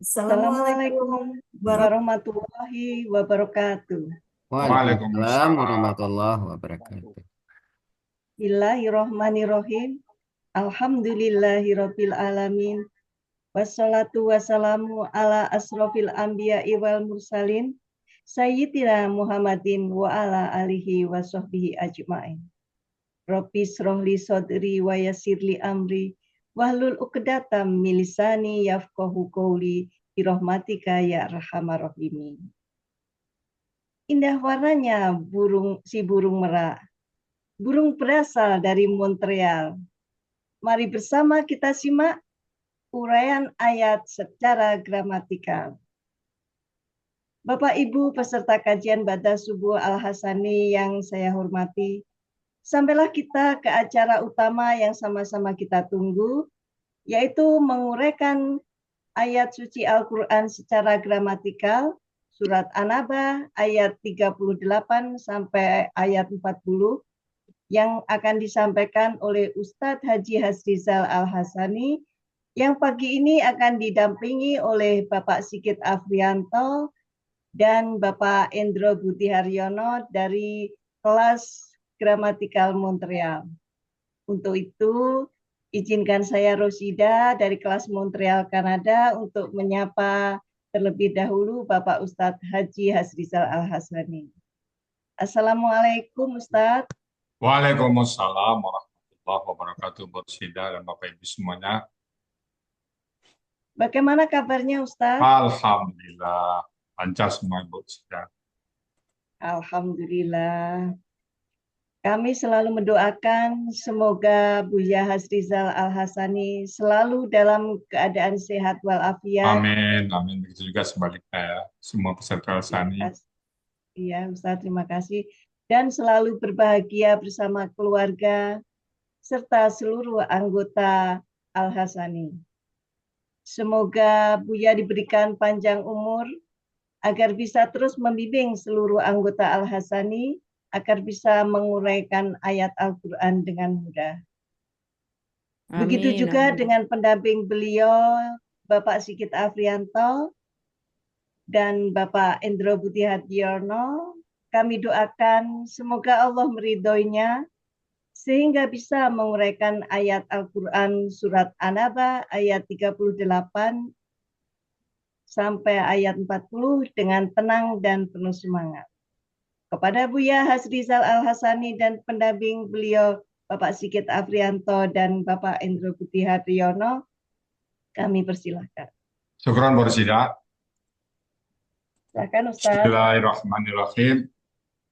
Assalamualaikum Assalamualaikum warahmatullahi warahmatullahi wabarakatuh. Waalaikumsalam Waalaikumsalam. warahmatullahi wabarakatuh. Bismillahirrohmanirrohim. Alhamdulillahirabbil alamin. Wassalatu wassalamu ala asrofil anbiya wal mursalin. Sayyidina Muhammadin wa ala alihi wa sahbihi ajma'in. Rabbi srohli sodri wa yasirli amri. Wahlul uqdatam min lisani yafqahu qawli. Birahmatika ya arhamar rahimin. Indah warnanya si burung merak. Burung berasal dari Montreal. Mari bersama kita simak uraian ayat secara gramatikal. Bapak Ibu peserta kajian Ba'da Subuh Al-Hasani yang saya hormati, sampailah kita ke acara utama yang sama-sama kita tunggu, yaitu menguraikan ayat suci Al-Quran secara gramatikal, surat An-Naba ayat 38 sampai ayat 40, yang akan disampaikan oleh Ustadz Haji Hasrizal Al-Hasani, yang pagi ini akan didampingi oleh Bapak Sigit Afrianto dan Bapak Endro Budi Haryono dari kelas Gramatikal Montreal. Untuk itu, izinkan saya Rosida dari kelas Montreal, Kanada untuk menyapa terlebih dahulu Bapak Ustadz Haji Hasrizal Al-Hasani. Assalamualaikum Ustadz. Waalaikumsalam warahmatullahi wabarakatuh, Buat Sida dan Bapak Ibu semuanya. Bagaimana kabarnya Ustadz? Alhamdulillah, lancar semua Buat Sida. Alhamdulillah. Kami selalu mendoakan semoga Buya Hasrizal Al-Hasani selalu dalam keadaan sehat walafiat. Amin, amin. Begitu juga sebaliknya ya, semua peserta Terima Sani. kasih. Iya, Ustadz, terima kasih. Dan selalu berbahagia bersama keluarga serta seluruh anggota Al-Hasani. Semoga Buya diberikan panjang umur agar bisa terus membimbing seluruh anggota Al-Hasani agar bisa menguraikan ayat Al-Quran dengan mudah. Begitu Amin, juga amin. dengan pendamping beliau, Bapak Sigit Afrianto dan Bapak Endro Budi Haryono. Kami doakan semoga Allah meridhoinya sehingga bisa menguraikan ayat Al-Quran surat An-Naba ayat 38 sampai ayat 40 dengan tenang dan penuh semangat. Kepada Buya Hasrizal Al-Hasani dan pendamping beliau Bapak Sigit Afrianto dan Bapak Endro Budi Haryono, kami persilahkan. Syukran Buat Sida. Silakan Ustaz. Bismillahirrahmanirrahim.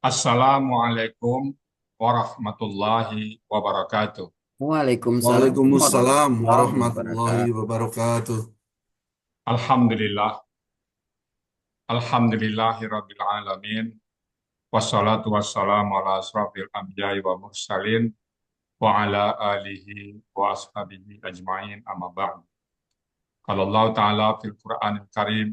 Assalamualaikum warahmatullahi wabarakatuh. Waalaikumsalam Waalaikumsalam warahmatullahi warahmatullahi wabarakatuh. wabarakatuh. Alhamdulillah, alhamdulillahirabbil alamin. Wassalatu wassalamu ala asrafil anbiya'i wa mursalin wa ala alihi wa ashabihi ajma'in amma ba'd. Qala Allah Ta'ala fil Qur'anil Karim,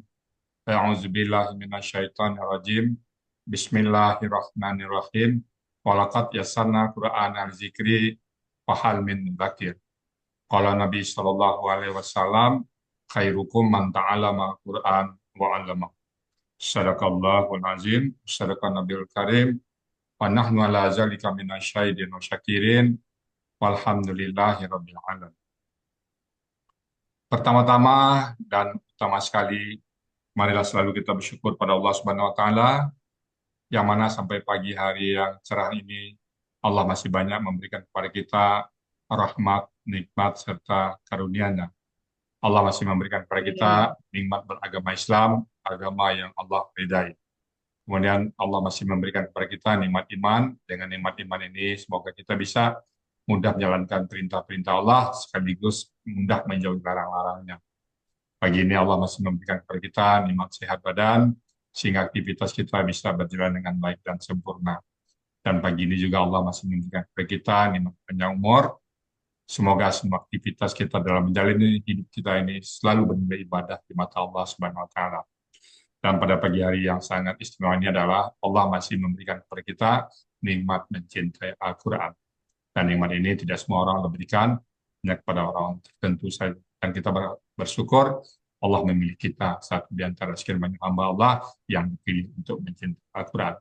a'udzu billahi minasyaitonir rajim. Bismillahirrahmanirrahim. Walaqad yassarna Qur'anal zikri fahal min mudzakir. Qala Nabi sallallahu alaihi wasallam, khairukum man ta'allama Qur'an wa 'allama. Sadaqallahul azim, sadaqan Nabil Karim. Wa nahnu ala zalika minasyahidin wa syakirin. Walhamdulillahi rabbil alamin. Pertama-tama dan utama sekali, marilah selalu kita bersyukur pada Allah Subhanahu wa taala yang mana sampai pagi hari yang cerah ini Allah masih banyak memberikan kepada kita rahmat, nikmat serta karunia-Nya. Allah masih memberikan kepada kita nikmat beragama Islam, agama yang Allah ridai. Kemudian Allah masih memberikan kepada kita nikmat iman. Dengan nikmat iman ini semoga kita bisa mudah menjalankan perintah-perintah Allah sekaligus mudah menjauhi larang-larangnya. Pagi ini Allah masih memberikan kepada kita nikmat sehat badan sehingga aktivitas kita bisa berjalan dengan baik dan sempurna. Dan pagi ini juga Allah masih memberikan kepada kita nikmat panjang umur. Semoga semua aktivitas kita dalam menjalani hidup kita ini selalu bernilai ibadah di mata Allah Subhanahu wa taala. Dan pada pagi hari yang sangat istimewa ini adalah Allah masih memberikan kepada kita nikmat mencintai Al-Quran. Dan nikmat ini tidak semua orang berikan, hanya kepada orang tertentu saja. Dan kita bersyukur Allah memilih kita satu di antara sekian banyak hamba Allah yang dipilih untuk mencintai Al-Quran.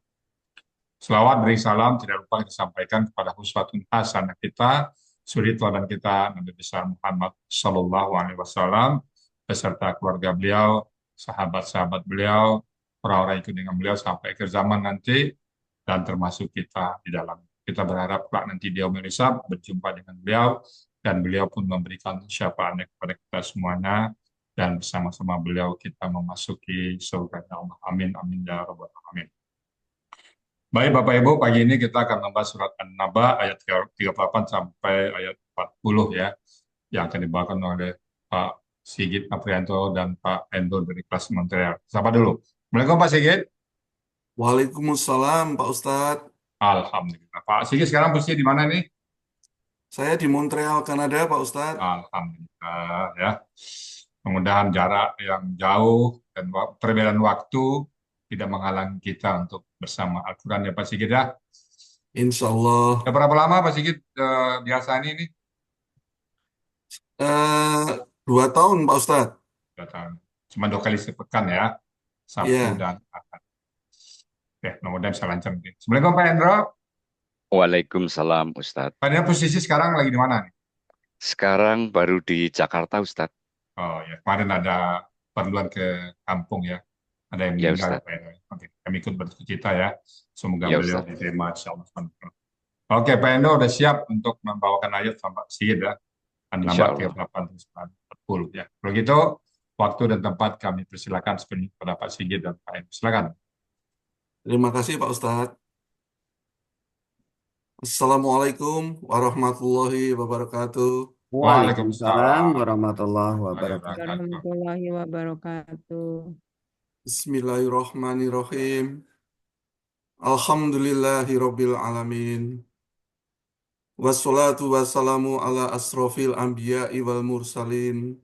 Selawat beri salam tidak lupa kita sampaikan kepada uswatun hasanah kita, suri teladan kita Nabi besar Muhammad Sallallahu Alaihi Wasallam beserta keluarga beliau, sahabat-sahabat beliau, orang-orang yang ikut dengan beliau sampai akhir zaman nanti dan termasuk kita di dalam. Kita berharap kelak nanti dia merisab berjumpa dengan beliau dan beliau pun memberikan syafaatnya kepada kita semuanya dan bersama-sama beliau kita memasuki surga Allah. Amin amin ya rabbal alamin. Baik Bapak Ibu, pagi ini kita akan membahas surat An-Naba ayat 38 sampai ayat 40 ya, yang akan dibawakan oleh Pak Sigit Aprianto dan Pak Endo dari kelas Montreal. Sapa dulu. Assalamualaikum Pak Sigit. Waalaikumsalam Pak Ustadz. Alhamdulillah. Pak Sigit sekarang posisi di mana nih? Saya di Montreal, Kanada Pak Ustadz. Alhamdulillah ya. Mudah-mudahan jarak yang jauh dan perbedaan waktu tidak menghalangi kita untuk bersama Al-Quran ya Pak Sigit ya. Insya Allah. Sudah berapa lama Pak Sigit biasa ini? 2 tahun Pak Ustadz. Datang. Cuma 2 kali sepekan ya, Sabtu Iya. dan Ahad. Oke, mudah-mudahan bisa lancar. Assalamualaikum Pak Hendro. Waalaikumsalam Ustadz. Pak Hendro posisi sekarang lagi di mana nih? Sekarang baru di Jakarta Ustadz. Oh ya, kemarin ada perluan ke kampung ya. Ada yang Ya meninggal Ustadz. Pak Hendro. Oke, kami ikut berduka ya. Semoga Ya beliau Ustadz. diterima insyaallah. Oke, Pak Hendro udah siap untuk membawakan ayat sampai Sigit ya. Insya An-Naba Allah. 38-40 ya. Kalau gitu, waktu dan tempat kami persilakan sepenuhnya kepada Pak Sigit dan Pak Hendro. Silakan. Terima kasih Pak Ustadz. Assalamualaikum warahmatullahi wabarakatuh. Waalaikumsalam warahmatullahi wabarakatuh. Warahmatullahi wabarakatuh. Bismillahirrahmanirrahim. Alhamdulillahi rabbil alamin. Wassalatu wassalamu ala asrofil anbiya'i wal mursalin.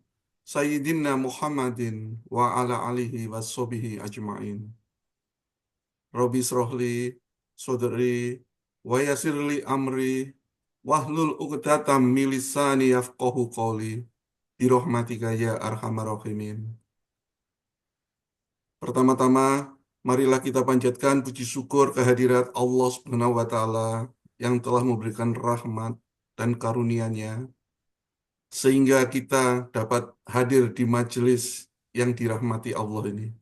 Sayyidina Muhammadin wa ala alihi wassobihi ajma'in. Rabbi srohli sodri wa yasirli amri wahlul uqdatam min lisani yafqahu qawli birahmatika ya arhamar rahimin. Pertama-tama marilah kita panjatkan puji syukur kehadirat Allah Subhanahu wa taala yang telah memberikan rahmat dan karunia-Nya sehingga kita dapat hadir di majelis yang dirahmati Allah ini.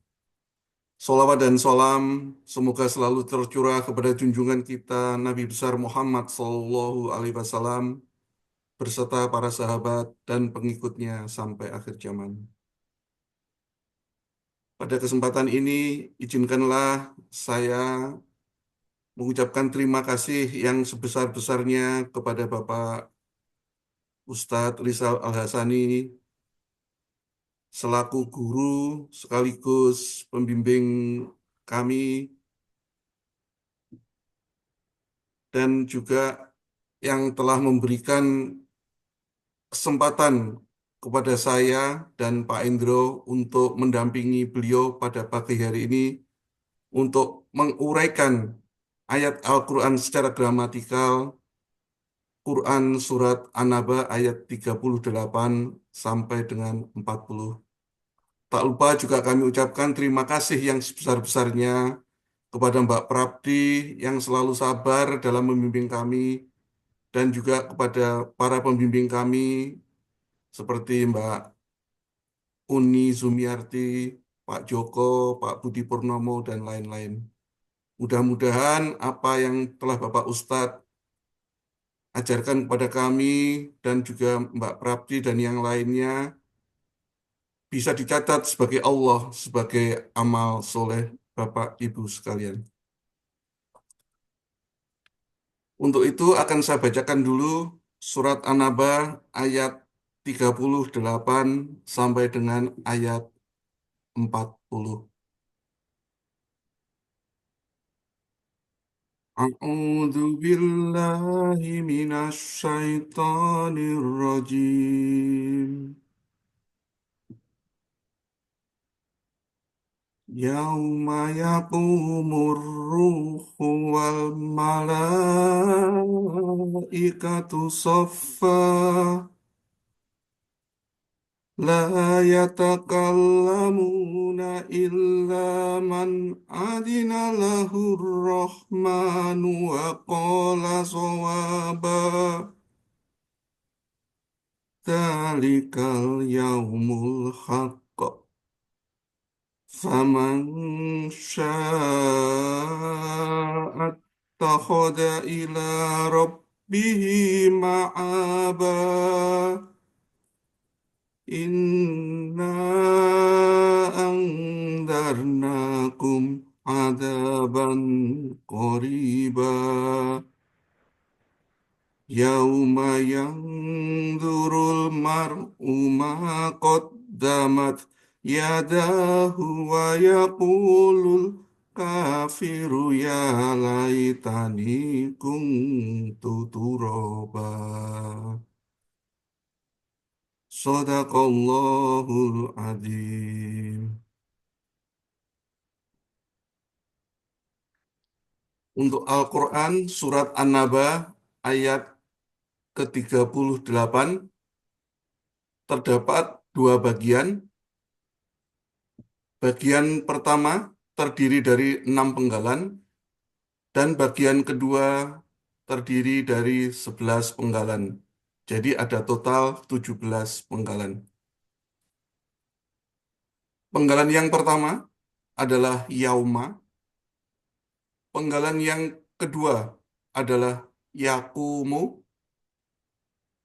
Salawat dan salam semoga selalu tercurah kepada junjungan kita Nabi besar Muhammad Sallallahu Alaihi Wasallam beserta para sahabat dan pengikutnya sampai akhir zaman. Pada kesempatan ini izinkanlah saya mengucapkan terima kasih yang sebesar-besarnya kepada Bapak Ustadz Rizal Al-Hasani selaku guru sekaligus pembimbing kami dan juga yang telah memberikan kesempatan kepada saya dan Pak Indro untuk mendampingi beliau pada pagi hari ini untuk menguraikan ayat Al-Quran secara gramatikal, Quran Surat An-Naba ayat 38 sampai dengan 40. Tak lupa juga kami ucapkan terima kasih yang sebesar-besarnya kepada Mbak Prabdi yang selalu sabar dalam membimbing kami dan juga kepada para pembimbing kami seperti Mbak Uni Zumiarti, Pak Joko, Pak Budi Purnomo, dan lain-lain. Mudah-mudahan apa yang telah Bapak Ustadz ajarkan kepada kami dan juga Mbak Prabdi dan yang lainnya bisa dicatat sebagai Allah, sebagai amal soleh Bapak Ibu sekalian. Untuk itu akan saya bacakan dulu surat An-Naba ayat 38 sampai dengan ayat 40. A'udzu billahi minasy syaithanir rajim. Yauma yaqumur ruhu wal malaikatu saffa La yatakallamuna illa man adina lahur rahmanu wa qala sawaba. Dzalikal yaumul haqq. Faman syaa'a attakhadha ila rabbihi ma'aba. Inna andarnakum adaban qariba. Yauma yanzurul mar'u ma qaddamat yadahu wa yaqulul kafiru ya laitani kuntu turaba. Sadaqallahul adzim. Untuk Al-Quran, surat An-Naba, ayat ke-38, terdapat dua bagian. Bagian pertama terdiri dari 6 penggalan, dan bagian kedua terdiri dari 11 penggalan. Jadi ada total 17 penggalan. Penggalan yang pertama adalah yauma. Penggalan yang kedua adalah yakumu.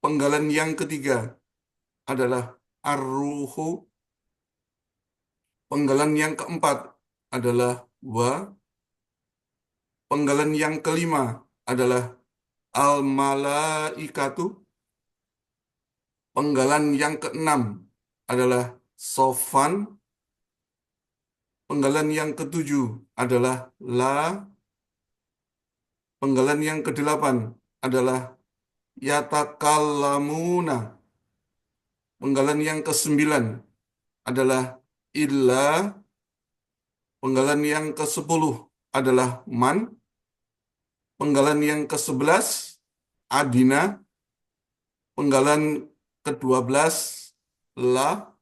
Penggalan yang ketiga adalah ar-ruhu. Penggalan yang keempat adalah wa. Penggalan yang kelima adalah al-malaikatu. Penggalan yang keenam adalah sofan. Penggalan yang ketujuh adalah la. Penggalan yang kedelapan adalah yatakallamuna. Penggalan yang kesembilan adalah illa. Penggalan yang ke-10 adalah man. Penggalan yang ke-11 adina. Penggalan ke-12 la.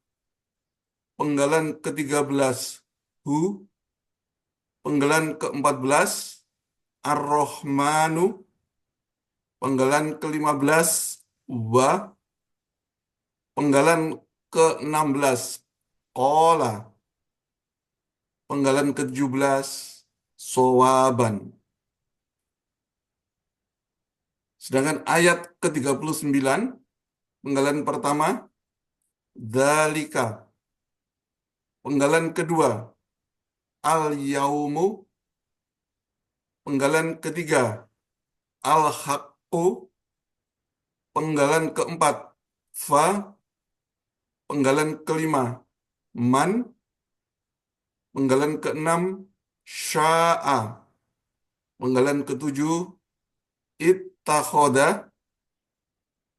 Penggalan ke-13 hu. Penggalan ke-14 ar-Rahmanu. Penggalan ke-15 wa. Penggalan ke-16 qala. Penggalan ke-17 sawaban. Sedangkan ayat ke-39, penggalan pertama dzalika. Penggalan kedua al-yaumu. Penggalan ketiga al-haqqu. Penggalan keempat fa. Penggalan kelima man. Penggalan keenam sya'a. Penggalan ketujuh ittakhoda.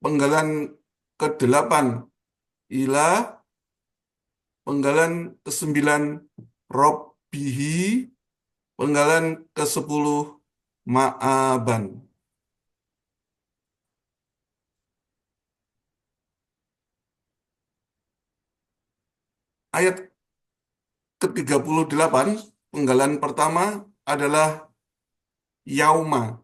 Penggalan ke-8 ila. Penggalan ke-9 robbihi. Penggalan ke-10 ma'aban. Ayat ke-38, penggalan pertama adalah yauma.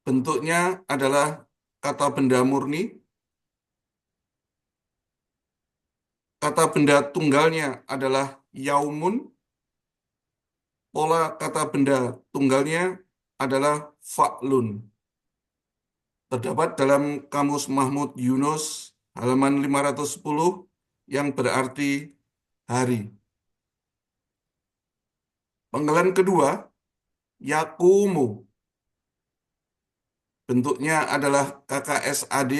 Bentuknya adalah kata benda murni. Kata benda tunggalnya adalah yaumun. Pola kata benda tunggalnya adalah fa'lun. Terdapat dalam Kamus Mahmud Yunus halaman 510 yang berarti hari. Penggalan kedua yakumu. Bentuknya adalah KKSAD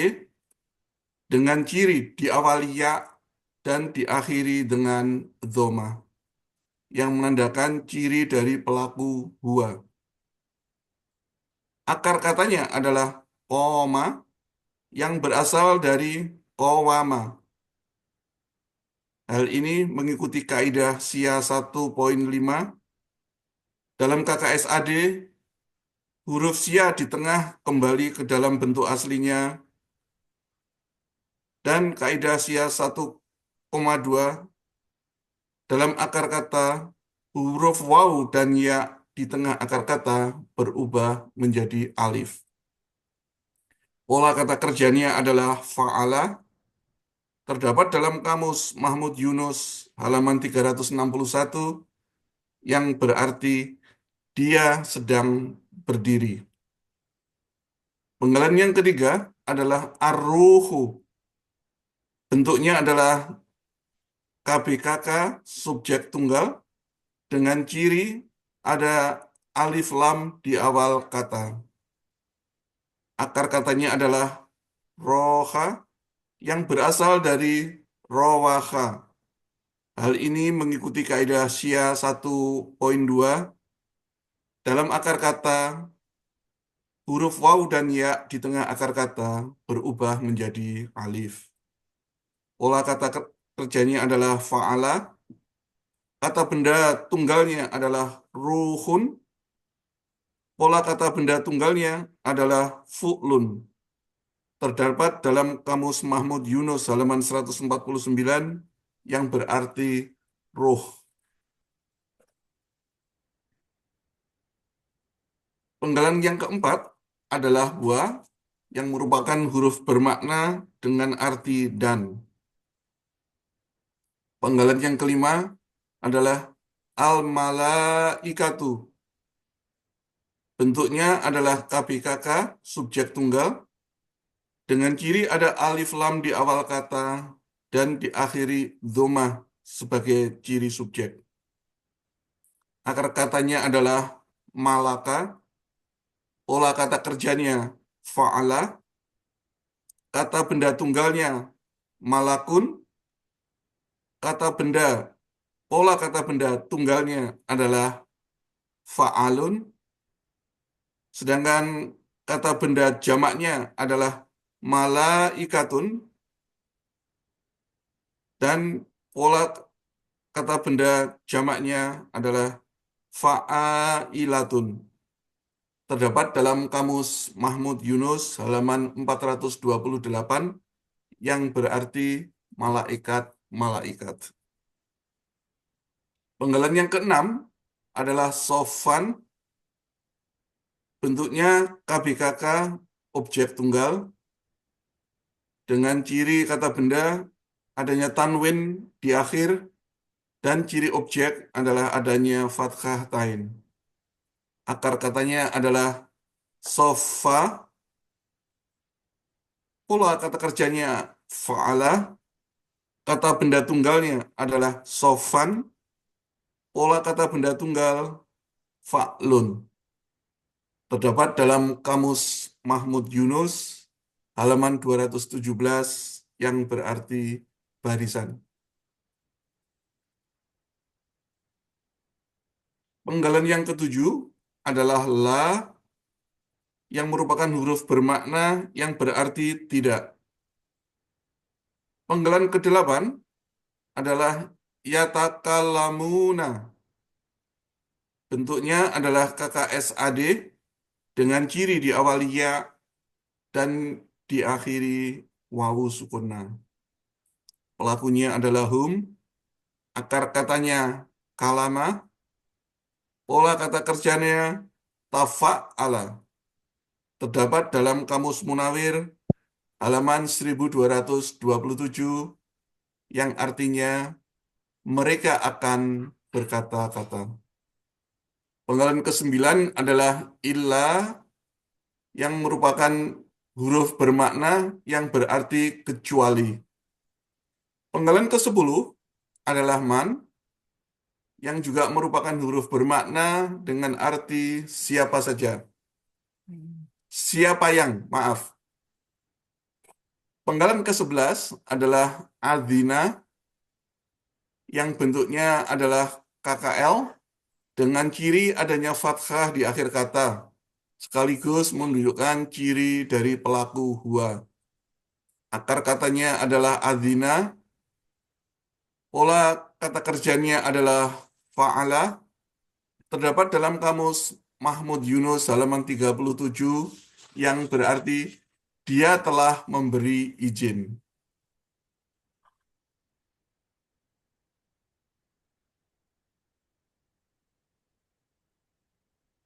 dengan ciri diawali ya dan diakhiri dengan dhoma yang menandakan ciri dari pelaku huwa. Akar katanya adalah qoma yang berasal dari qawama. Hal ini mengikuti kaidah SIA 1.5. Dalam KKSAD, huruf SIA di tengah kembali ke dalam bentuk aslinya dan kaidah SIA 1,2 dalam akar kata huruf waw dan ya di tengah akar kata berubah menjadi alif. Pola kata kerjanya adalah fa'ala, terdapat dalam kamus Mahmud Yunus halaman 361 yang berarti dia sedang berdiri. Penggalan yang ketiga adalah ar-ruhu. Bentuknya adalah KBKK subjek tunggal dengan ciri ada alif lam di awal kata. Akar katanya adalah roha yang berasal dari rowaha. Hal ini mengikuti kaidah SIA 1.2 dalam akar kata huruf waw dan ya di tengah akar kata berubah menjadi alif. Pola kata kerjanya adalah fa'ala. Kata benda tunggalnya adalah ruhun. Pola kata benda tunggalnya adalah fu'lun. Terdapat dalam kamus Mahmud Yunus halaman 149 yang berarti ruh. Penggalan yang keempat adalah wa yang merupakan huruf bermakna dengan arti dan. Penggalan yang kelima adalah al-malaikatu. Bentuknya adalah KBKK subjek tunggal dengan ciri ada alif lam di awal kata dan diakhiri dhamma sebagai ciri subjek. Akar katanya adalah malaka. Pola kata kerjanya fa'ala. Kata benda tunggalnya malakun. Pola kata benda tunggalnya adalah fa'alun. Sedangkan kata benda jamaknya adalah malaikatun. Dan pola kata benda jamaknya adalah fa'ilatun. Terdapat dalam kamus Mahmud Yunus halaman 428 yang berarti malaikat. Penggalan yang keenam adalah sofan. Bentuknya KBKK objek tunggal dengan ciri kata benda adanya tanwin di akhir dan ciri objek adalah adanya fathah tain. Akar katanya adalah sofa. Pola kata kerjanya fa'ala. Kata benda tunggalnya adalah sofan. Pola kata benda tunggal fa'lun. Terdapat dalam kamus Mahmud Yunus halaman 217 yang berarti barisan. Penggalan yang ketujuh adalah la yang merupakan huruf bermakna yang berarti tidak. Penggalan kedelapan adalah yatakalamuna. Bentuknya adalah KKSAD dengan ciri di awal ya dan diakhiri wawu sukuna. Pelakunya adalah hum. Akar katanya kalama. Pola kata kerjanya tafa'ala. Terdapat dalam kamus Munawir halaman 1227 yang artinya mereka akan berkata-kata. Penggalan ke-9 adalah illa yang merupakan huruf bermakna yang berarti kecuali. Penggalan ke-10 adalah man yang juga merupakan huruf bermakna dengan arti siapa saja. Siapa yang, maaf. Penggalan ke-11 adalah adzina yang bentuknya adalah KKL dengan ciri adanya fathah di akhir kata, sekaligus menunjukkan ciri dari pelaku huwa. Akar katanya adalah adzina. Pola kata kerjanya adalah fa'ala. Terdapat dalam kamus Mahmud Yunus halaman 37 yang berarti dia telah memberi izin.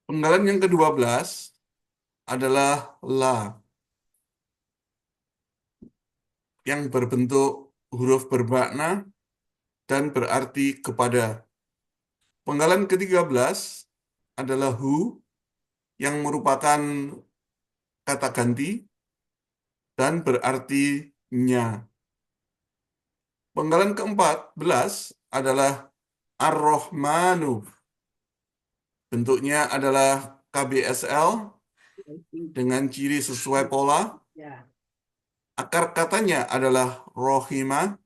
Penggalan yang ke-12 adalah la yang berbentuk huruf bermakna dan berarti kepada. Penggalan ke-13 adalah hu yang merupakan kata ganti dan berarti nya. Penggalan ke-14 adalah Ar-Rahmanu. Bentuknya adalah KBSL dengan ciri sesuai pola. Akar katanya adalah rohimah.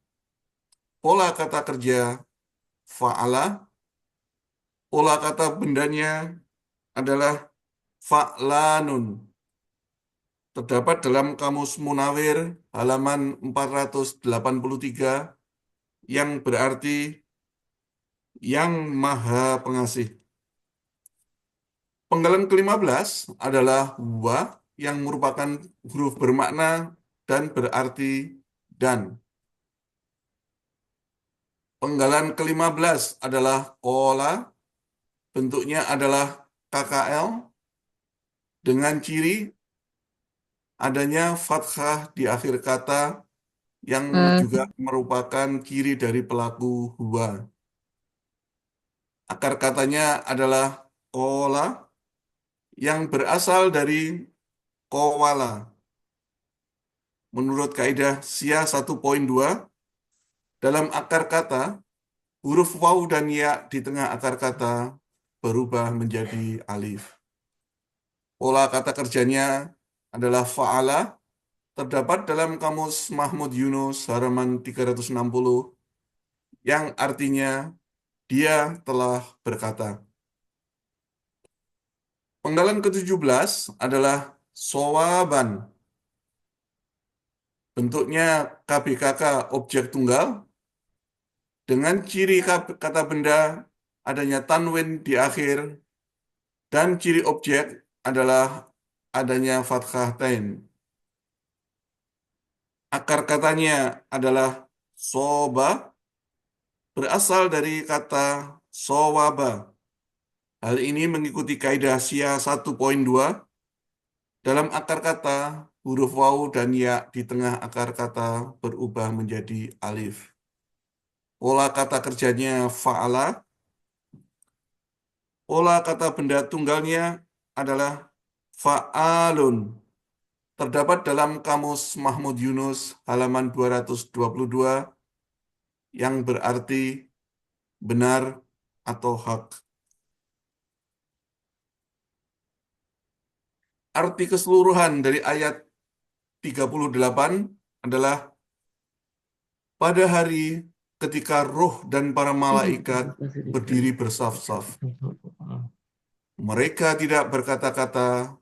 Pola kata kerja fa'ala. Pola kata bendanya adalah fa'lanun. Terdapat dalam Kamus Munawir halaman 483 yang berarti yang maha pengasih. Penggalan ke-15 adalah wa yang merupakan huruf bermakna dan berarti dan. Penggalan ke-15 adalah kola, bentuknya adalah KKL dengan ciri adanya fathah di akhir kata yang juga merupakan ciri dari pelaku huwa. Akar katanya adalah kola yang berasal dari kowala. Menurut kaidah SIA 1.2, dalam akar kata, huruf waw dan ya di tengah akar kata berubah menjadi alif. Pola kata kerjanya adalah fa'ala, terdapat dalam Kamus Mahmud Yunus halaman 360, yang artinya dia telah berkata. Penggalan ke-17 adalah sowaban. Bentuknya KBKK objek tunggal, dengan ciri kata benda adanya tanwin di akhir, dan ciri objek adalah adanya fathah tain. Akar katanya adalah soba, berasal dari kata sowaba. Hal ini mengikuti kaidah SIA 1.2. Dalam akar kata, huruf waw dan ya di tengah akar kata berubah menjadi alif. Pola kata kerjanya fa'ala. Pola kata benda tunggalnya adalah fa'alun. Terdapat dalam Kamus Mahmud Yunus halaman 222 yang berarti benar atau hak. Arti keseluruhan dari ayat 38 adalah pada hari ketika roh dan para malaikat berdiri bersaf-saf. Mereka tidak berkata-kata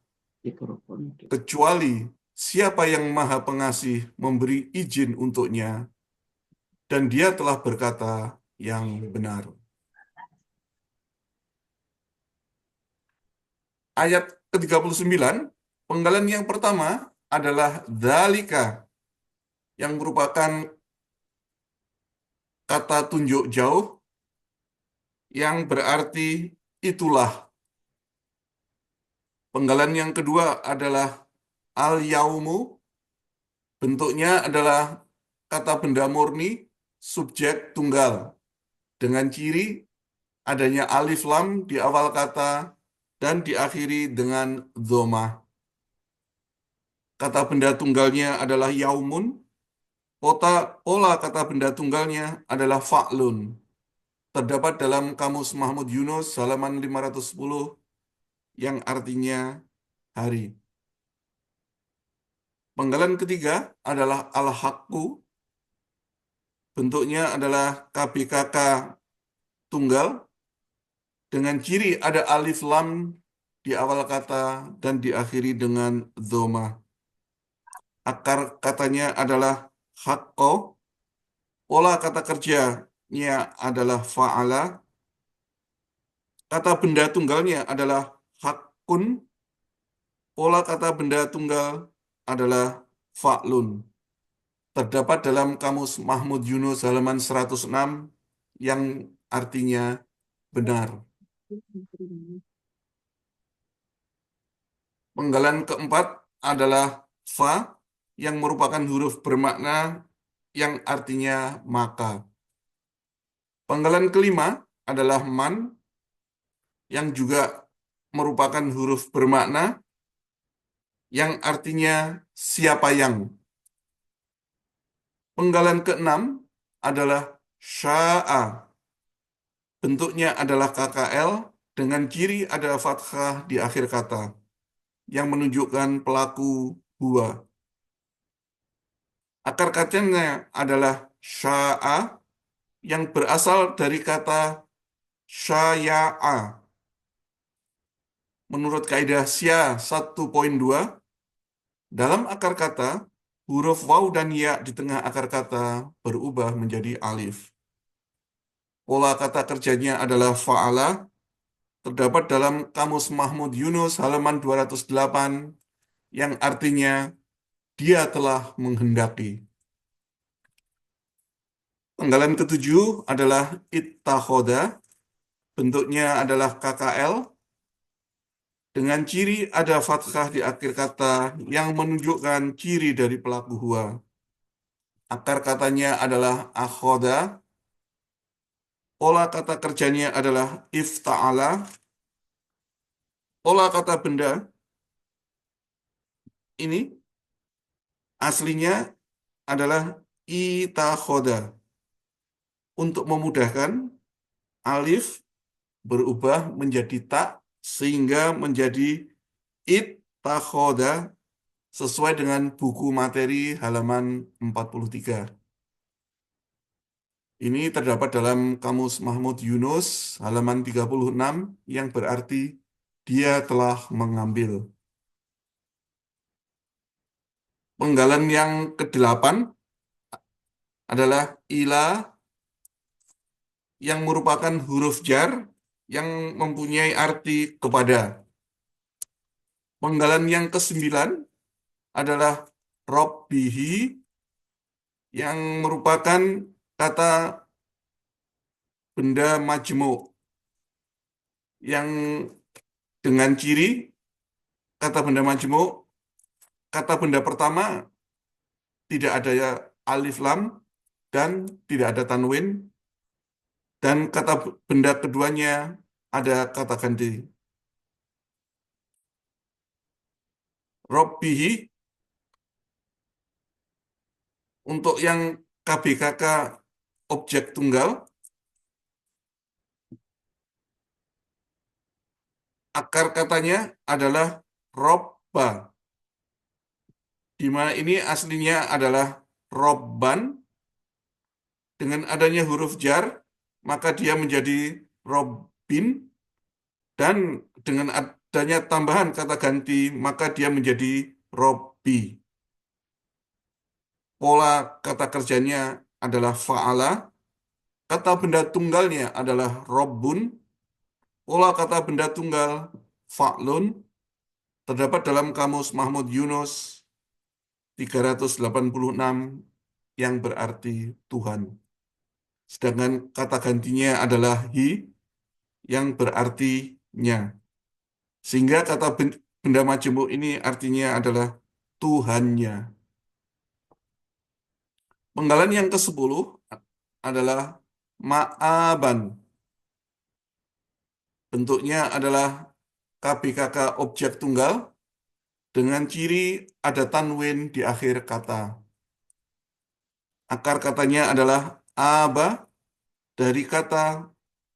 kecuali siapa yang maha pengasih memberi izin untuknya, dan dia telah berkata yang benar. Ayat ke-39, penggalan yang pertama adalah dzalika, yang merupakan kata tunjuk jauh yang berarti itulah. Penggalan yang kedua adalah al-yaumu, bentuknya adalah kata benda murni, subjek tunggal, dengan ciri adanya alif lam di awal kata dan diakhiri dengan dhamma. Kata benda tunggalnya adalah yaumun. Pola kata benda tunggalnya adalah fa'lun. Terdapat dalam Kamus Mahmud Yunus halaman 510 yang artinya hari. Penggalan ketiga adalah al-haqqu. Bentuknya adalah KBKK tunggal dengan ciri ada alif lam di awal kata dan diakhiri dengan dhamma. Akar katanya adalah haqqo. Pola kata kerjanya adalah fa'ala. Kata benda tunggalnya adalah haqqun. Pola kata benda tunggal adalah fa'lun. Terdapat dalam Kamus Mahmud Yunus halaman 106 yang artinya benar. Penggalan keempat adalah fa yang merupakan huruf bermakna yang artinya maka. Penggalan kelima adalah man yang juga merupakan huruf bermakna yang artinya siapa yang. Penggalan keenam adalah sya'a. Bentuknya adalah KKL dengan ciri ada fathah di akhir kata yang menunjukkan pelaku huwa. Akar katanya adalah sya'a yang berasal dari kata syaya'a. Menurut kaidah Sya 1.2, dalam akar kata, huruf waw dan ya di tengah akar kata berubah menjadi alif. Pola kata kerjanya adalah fa'ala, terdapat dalam Kamus Mahmud Yunus halaman 208, yang artinya dia telah menghendaki. Penggalan ketujuh adalah ittakhoda, bentuknya adalah KKL, dengan ciri ada fathah di akhir kata yang menunjukkan ciri dari pelaku huwa. Akar katanya adalah akhoda. Pola kata kerjanya adalah ifta'ala. Pola kata benda ini aslinya adalah itakhoda. Untuk memudahkan, alif berubah menjadi tak sehingga menjadi ittakhoda sesuai dengan buku materi halaman 43. Ini terdapat dalam Kamus Mahmud Yunus halaman 36 yang berarti dia telah mengambil. Penggalan yang ke-8 adalah ila yang merupakan huruf jar yang mempunyai arti kepada. Penggalan yang ke-9 adalah robbihi yang merupakan kata benda majmu yang dengan ciri kata benda majmu, kata benda pertama tidak ada alif lam dan tidak ada tanwin, dan kata benda keduanya ada kata ganti. Robbihi untuk yang KBKK objek tunggal, akar katanya adalah robba, di mana ini aslinya adalah robban. Dengan adanya huruf jar, maka dia menjadi robbin, dan dengan adanya tambahan kata ganti, maka dia menjadi robbi. Pola kata kerjanya adalah fa'ala, kata benda tunggalnya adalah robbun, pola kata benda tunggal fa'lun, terdapat dalam Kamus Mahmud Yunus 386 yang berarti Tuhan. Sedangkan kata gantinya adalah hi yang berarti nya. Sehingga kata benda majemuk ini artinya adalah Tuhannya. Penggalan yang ke-10 adalah ma'aban. Bentuknya adalah KBKK objek tunggal dengan ciri ada tanwin di akhir kata. Akar katanya adalah aba dari kata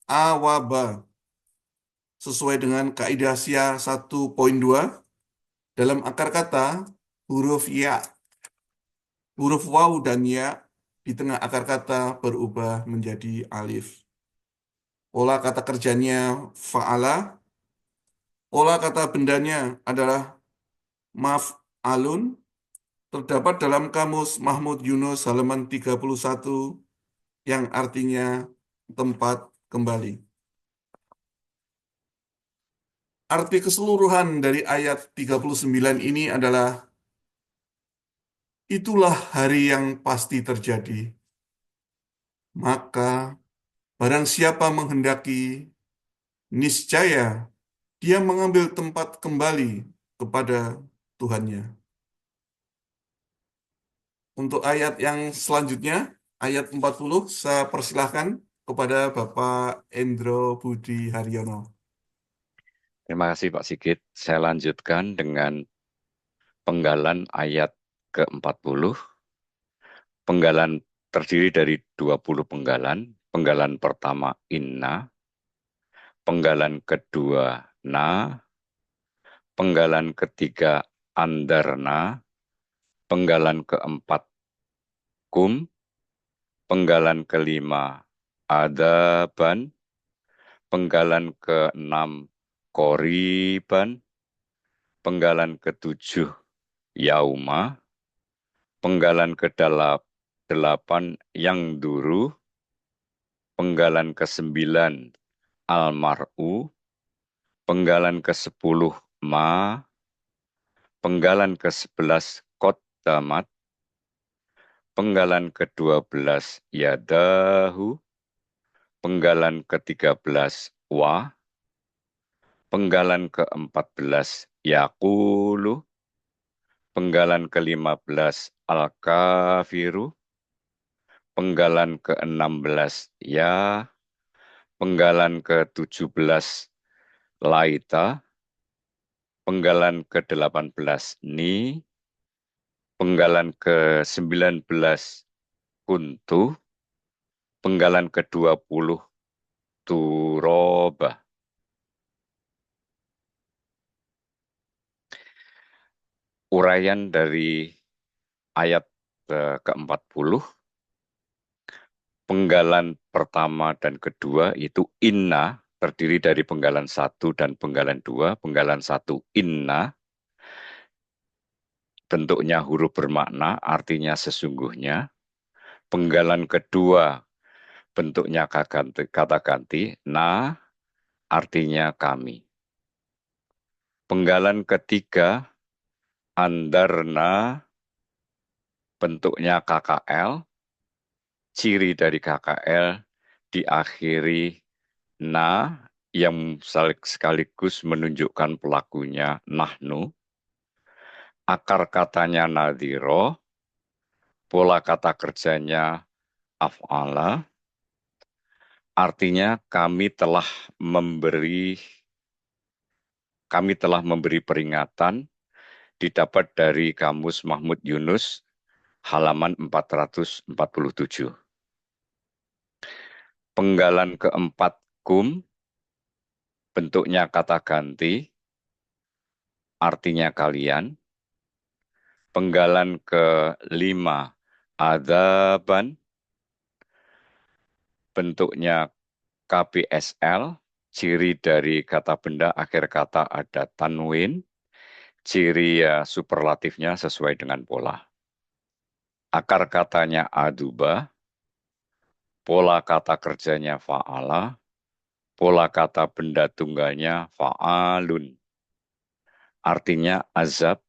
awaba. Sesuai dengan kaidah Sya 1.2, dalam akar kata huruf ya, huruf waw dan ya di tengah akar kata berubah menjadi alif. Pola kata kerjanya fa'ala. Pola kata bendanya adalah maf'alun. Terdapat dalam Kamus Mahmud Yunus halaman 31 yang artinya tempat kembali. Arti keseluruhan dari ayat 39 ini adalah itulah hari yang pasti terjadi. Maka barang siapa menghendaki, niscaya dia mengambil tempat kembali kepada Tuhannya. Untuk ayat yang selanjutnya, ayat 40, saya persilahkan kepada Bapak Endro Budi Haryono. Terima kasih Pak Sigit. Saya lanjutkan dengan penggalan ayat ke-40. Penggalan terdiri dari 20 penggalan. Penggalan pertama inna, penggalan kedua na, penggalan ketiga andarna, penggalan keempat kum, penggalan kelima adaban, penggalan keenam koriban, penggalan ketujuh yauma, penggalan ke-8 yang duru, penggalan ke-9 almar'u, penggalan ke-10 ma, penggalan ke-11 qaddamat, penggalan ke-12 yadahu, penggalan ke-13 wa, penggalan ke-14 yaqulu, penggalan ke-15 al-kafiru, penggalan ke-16 ya, penggalan ke-17 laita, penggalan ke-18 ni, penggalan ke-19 kuntu, penggalan ke-20 turoba. Uraian dari ayat ke-40, penggalan pertama dan kedua itu inna, terdiri dari penggalan 1 dan penggalan 2. Penggalan 1 inna, bentuknya huruf bermakna, artinya sesungguhnya. Penggalan kedua, bentuknya kata ganti, na, artinya kami. Penggalan ketiga, andarna, bentuknya KKL, ciri dari KKL diakhiri na, yang sekaligus menunjukkan pelakunya nahnu. Akar katanya nadhiro, pola kata kerjanya af'ala, artinya kami telah memberi peringatan, didapat dari Kamus Mahmud Yunus, halaman 447. Penggalan keempat kum, bentuknya kata ganti, artinya kalian. Penggalan kelima adaban, bentuknya KPSL, ciri dari kata benda akhir kata ada tanwin, ciri superlatifnya sesuai dengan pola. Akar katanya aduba, pola kata kerjanya fa'ala, pola kata benda tunggalnya fa'alun. Artinya azab,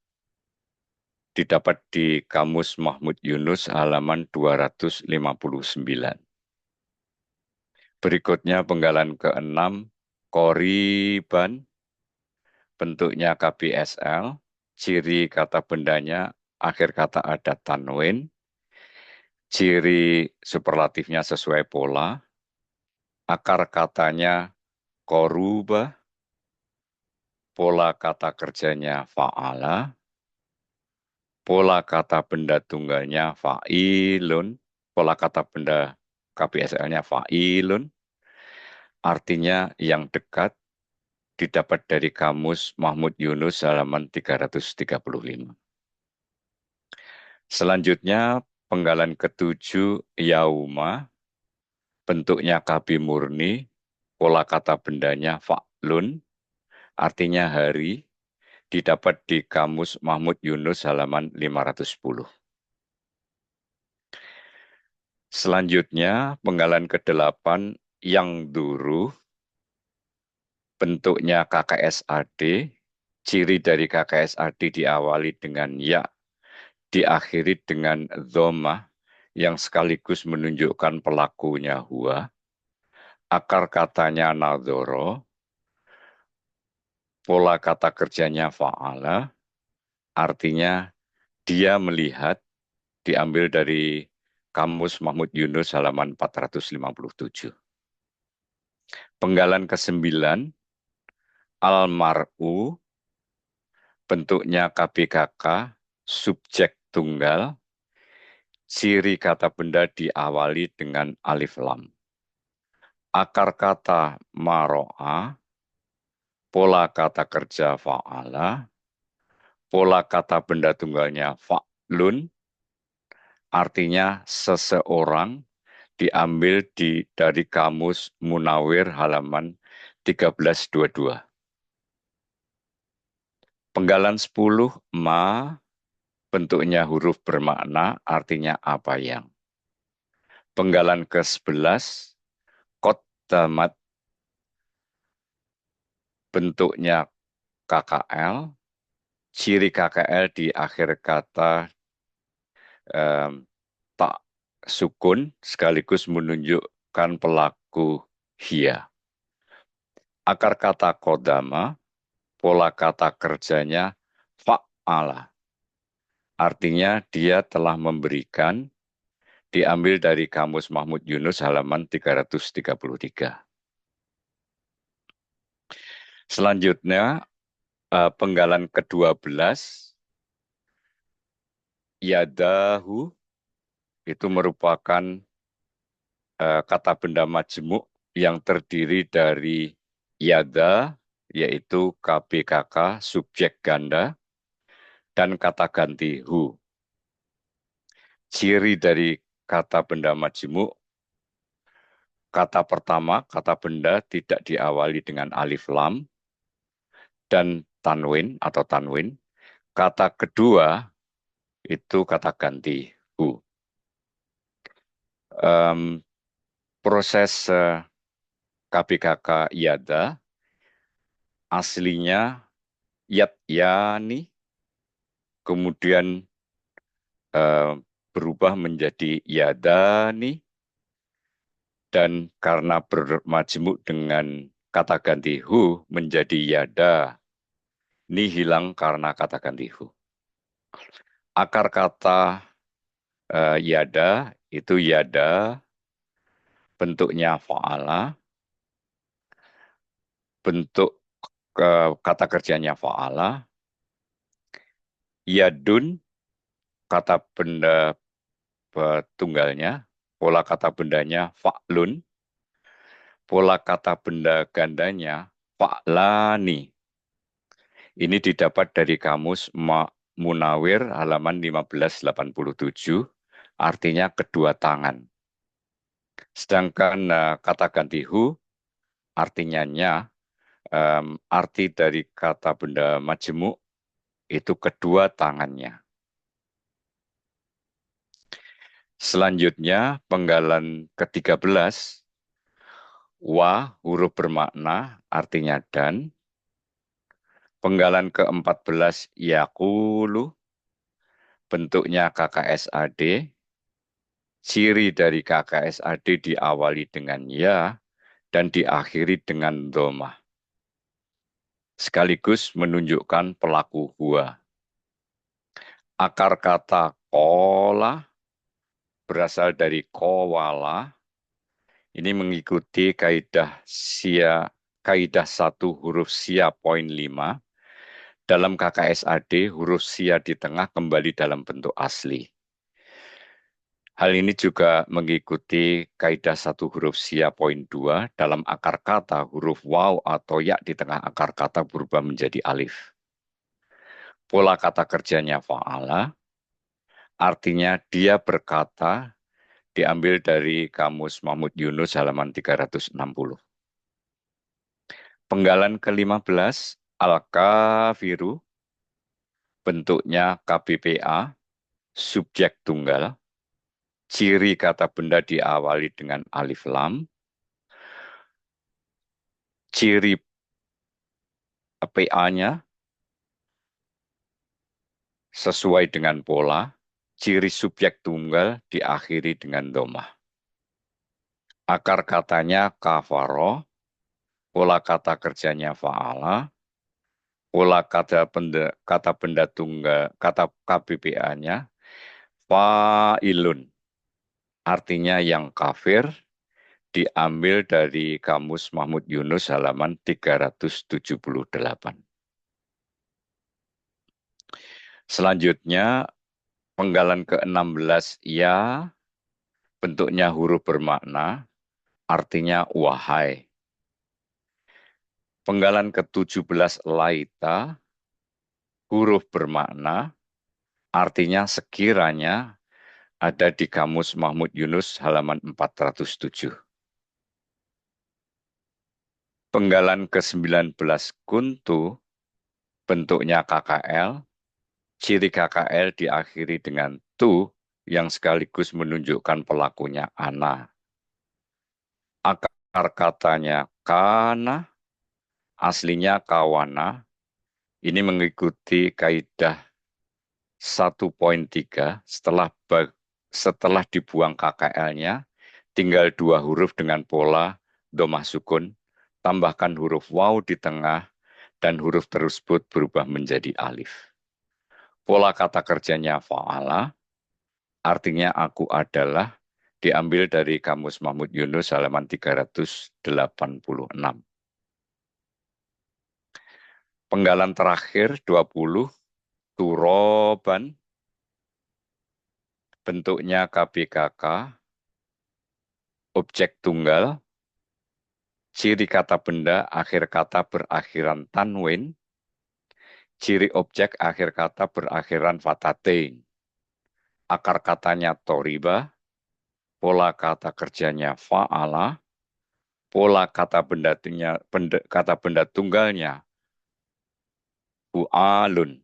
didapat di Kamus Mahmud Yunus halaman 259. Berikutnya penggalan ke-6, koriban, bentuknya KBSL, ciri kata bendanya akhir kata ada tanwin, ciri superlatifnya sesuai pola, akar katanya koruba, pola kata kerjanya fa'ala, pola kata benda tunggalnya fa'ilun, pola kata benda KBSL-nya fa'ilun, artinya yang dekat, didapat dari Kamus Mahmud Yunus halaman 335. Selanjutnya penggalan ke-7 yauma, bentuknya KB murni, pola kata bendanya fa'lun, artinya hari, didapat di Kamus Mahmud Yunus halaman 510. Selanjutnya penggalan ke-8 yang duru, bentuknya KKSAD, ciri dari KKSAD diawali dengan ya, diakhiri dengan dhamma, yang sekaligus menunjukkan pelakunya huwa. Akar katanya nadhoro, pola kata kerjanya fa'ala, artinya dia melihat, diambil dari Kamus Mahmud Yunus halaman 457. Penggalan ke-9, al-mar'u, bentuknya KBKK, subjek tunggal, ciri kata benda diawali dengan alif lam. Akar kata maro'a, pola kata kerja fa'ala, pola kata benda tunggalnya fa'lun, artinya seseorang, diambil dari Kamus Munawir halaman 1322. Penggalan 10, ma, bentuknya huruf bermakna, artinya apa yang. Penggalan ke-11, qaddamat, bentuknya KKL, ciri KKL di akhir kata tak sukun, sekaligus menunjukkan pelaku hia. Akar kata kodama, pola kata kerjanya fa'ala. Artinya dia telah memberikan, diambil dari Kamus Mahmud Yunus halaman 333. Selanjutnya, penggalan ke-12, yadahu, itu merupakan kata benda majemuk yang terdiri dari yada, yaitu KBKK, subjek ganda, dan kata ganti hu. Ciri dari kata benda majemuk, kata pertama, kata benda tidak diawali dengan alif lam dan tanwin atau tanwin. Kata kedua itu kata ganti hu. Proses KBKK yada aslinya yani, kemudian berubah menjadi yadani, dan karena bermajemuk dengan kata ganti hu menjadi yada, ini hilang karena kata ganti hu. Akar kata yada itu yada, bentuknya fa'ala, bentuk kata kerjanya fa'ala, yadun, kata benda tunggalnya, pola kata bendanya fa'lun, pola kata benda gandanya fa'lani. Ini didapat dari Kamus Munawir halaman 1587, artinya kedua tangan. Sedangkan kata ganti hu, artinya nya, arti dari kata benda majemuk itu kedua tangannya. Selanjutnya, penggalan ke-13, wa, huruf bermakna, artinya dan. Penggalan ke-14, yakulu, bentuknya KKSAD. Ciri dari KKSAD diawali dengan ya dan diakhiri dengan dhamma, sekaligus menunjukkan pelaku huwa. Akar kata kola berasal dari kowala. Ini mengikuti kaidah 1 huruf sia poin 5. Dalam KKSAD, huruf sia di tengah kembali dalam bentuk asli. Hal ini juga mengikuti kaidah 1 huruf sia poin 2. Dalam akar kata, huruf waw atau ya di tengah akar kata berubah menjadi alif. Pola kata kerjanya fa'ala, artinya dia berkata, diambil dari Kamus Mahmud Yunus halaman 360. Penggalan ke-15, al-kafiru, bentuknya KBPA, subjek tunggal, ciri kata benda diawali dengan alif lam, ciri PA-nya sesuai dengan pola, ciri subjek tunggal diakhiri dengan dhammah. Akar katanya kafaro, pola kata kerjanya fa'ala, pola kata benda tunggal, kata KBPA-nya, fa'ilun, artinya yang kafir, diambil dari Kamus Mahmud Yunus halaman 378. Selanjutnya, penggalan ke-16 ya, bentuknya huruf bermakna, artinya wahai. Penggalan ke-17 laita, huruf bermakna, artinya sekiranya, ada di Kamus Mahmud Yunus halaman 407. Penggalan ke-19 kuntu, bentuknya KKL, ciri KKL diakhiri dengan tu, yang sekaligus menunjukkan pelakunya ana. Akar katanya kana, aslinya kawana. Ini mengikuti kaidah 1.3, setelah dibuang KKL-nya, tinggal 2 huruf dengan pola domah sukun, tambahkan huruf waw di tengah, dan huruf tersebut berubah menjadi alif. Pola kata kerjanya fa'ala, artinya aku adalah, diambil dari Kamus Mahmud Yunus halaman 386. Penggalan terakhir 20, turoban, bentuknya KBKK, objek tunggal, ciri kata benda akhir kata berakhiran tanwin, ciri objek akhir kata berakhiran fatatein. Akar katanya toriba, pola kata kerjanya fa'ala, pola kata benda tunggalnya fu'alun,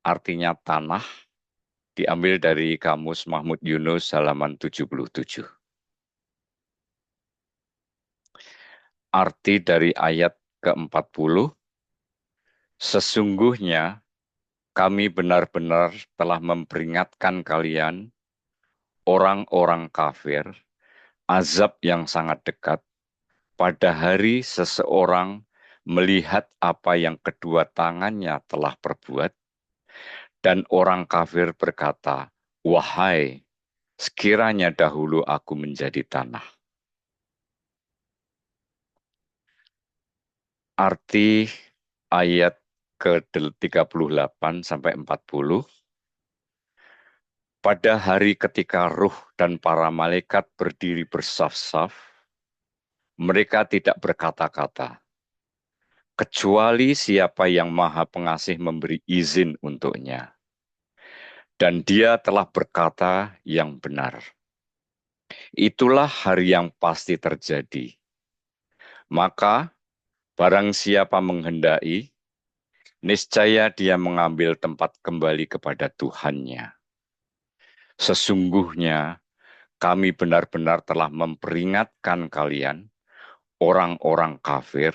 artinya tanah, diambil dari Kamus Mahmud Yunus halaman 77. Arti dari ayat ke-40, sesungguhnya kami benar-benar telah memperingatkan kalian, orang-orang kafir, azab yang sangat dekat, pada hari seseorang melihat apa yang kedua tangannya telah perbuat, dan orang kafir berkata, wahai, sekiranya dahulu aku menjadi tanah. Arti ayat ke-38 sampai 40. Pada hari ketika ruh dan para malaikat berdiri bersaf-saf, mereka tidak berkata-kata, kecuali siapa yang Maha Pengasih memberi izin untuknya. Dan dia telah berkata yang benar. Itulah hari yang pasti terjadi. Maka, barang siapa menghendaki, niscaya dia mengambil tempat kembali kepada Tuhannya. Sesungguhnya, kami benar-benar telah memperingatkan kalian, orang-orang kafir,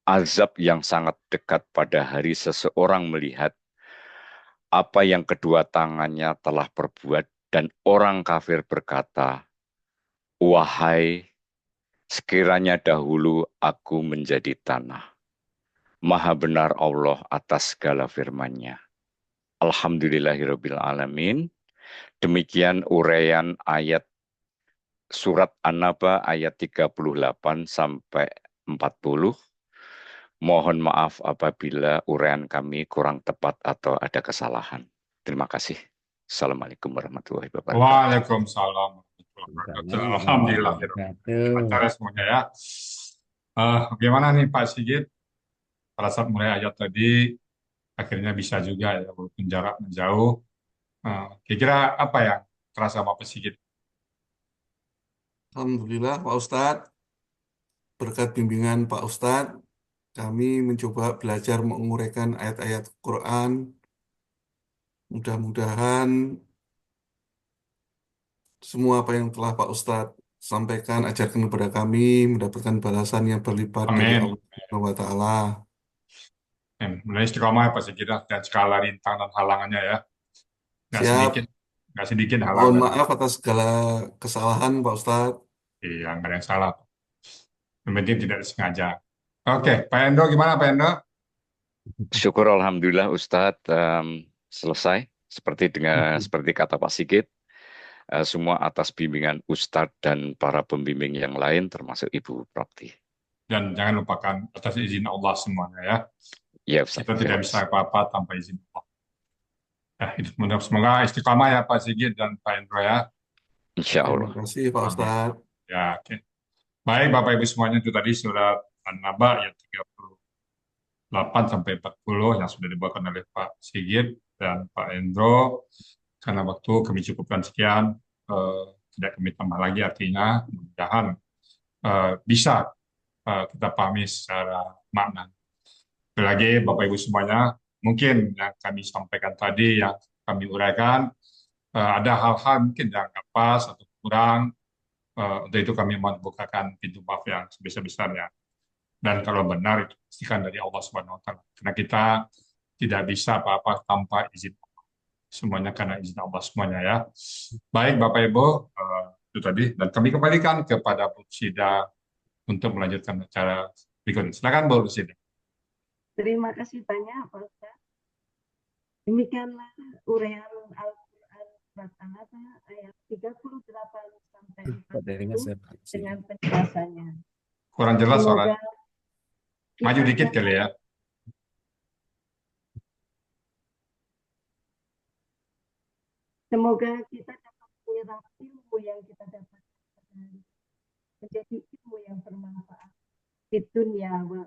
azab yang sangat dekat pada hari seseorang melihat apa yang kedua tangannya telah perbuat, dan orang kafir berkata, wahai, sekiranya dahulu aku menjadi tanah. Maha benar Allah atas segala firman-Nya. Alhamdulillahirabbil alamin. Demikian uraian ayat surat An-Naba ayat 38 sampai 40. Mohon maaf apabila uraian kami kurang tepat atau ada kesalahan. Terima kasih. Assalamualaikum warahmatullahi wabarakatuh. Waalaikumsalam warahmatullahi wabarakatuh. Alhamdulillah. Lancar ya semuanya ya. Bagaimana nih Pak Sigit? Pada saat mulai ayat tadi, akhirnya bisa juga ya, walaupun jarak menjauh. Kira-kira apa yang terasa sama Pak Sigit? Alhamdulillah Pak Ustadz, berkat bimbingan Pak Ustadz, kami mencoba belajar menguraikan ayat-ayat Quran. Mudah-mudahan semua apa yang telah Pak Ustadz sampaikan, ajarkan kepada kami, mendapatkan balasan yang berlipat dari Amin. Allah Subhanahu wa Ta'ala. Mulai istiqomah ya Pak Sigit dan skala rintang dan halangannya ya. Siap. Nggak sedikit Mohon halangan. maaf atas segala kesalahan Pak Ustadz. Iya, nggak ada yang salah. Yang penting tidak disengaja. Oke, Pak Endo gimana Pak Endo? Syukur Alhamdulillah Ustadz, selesai. Seperti kata Pak Sigit, semua atas bimbingan Ustadz dan para pembimbing yang lain termasuk Ibu Prapti. Dan jangan lupakan atas izin Allah semuanya ya. Ya Ustadz, Kita tidak terima bisa kasih. apa-apa tanpa izin Allah. Semoga istiqamah ya Pak Sigit dan Pak Indro ya. Insya Terima Allah. kasih Pak Amin. Ustadz. Ya, oke. Baik Bapak Ibu semuanya, itu tadi surat An-Naba ayat 38 sampai 40 yang sudah dibawakan oleh Pak Sigit dan Pak Indro. Karena waktu kami cukupkan sekian, tidak kami tambah lagi, artinya mudah-mudahan bisa kita pahami secara makna. Sekali lagi Bapak Ibu semuanya, mungkin yang kami sampaikan tadi, yang kami uraikan, ada hal-hal mungkin yang nggak pas atau kurang. Untuk itu kami membukakan pintu maaf yang sebesar-besarnya. Dan kalau benar itu pastikan dari Allah Subhanahu Wa Taala. Karena kita tidak bisa apa-apa tanpa izin Allah. Semuanya karena izin Allah semuanya ya. Baik Bapak Ibu, itu tadi. Dan kami kembalikan kepada Bu Sida untuk melanjutkan acara berikutnya. Silakan Bu Sida. Terima kasih banyak Pak Ustaz. Demikianlah uraian Al-Quran Surat An-Naba ayat 38 sampai 40 dengan penjelasannya. Kurang jelas Semoga suara. Maju dikit kali ya. Semoga kita dapat menyerap ilmu yang kita dapat menjadi ilmu yang bermanfaat di dunia wal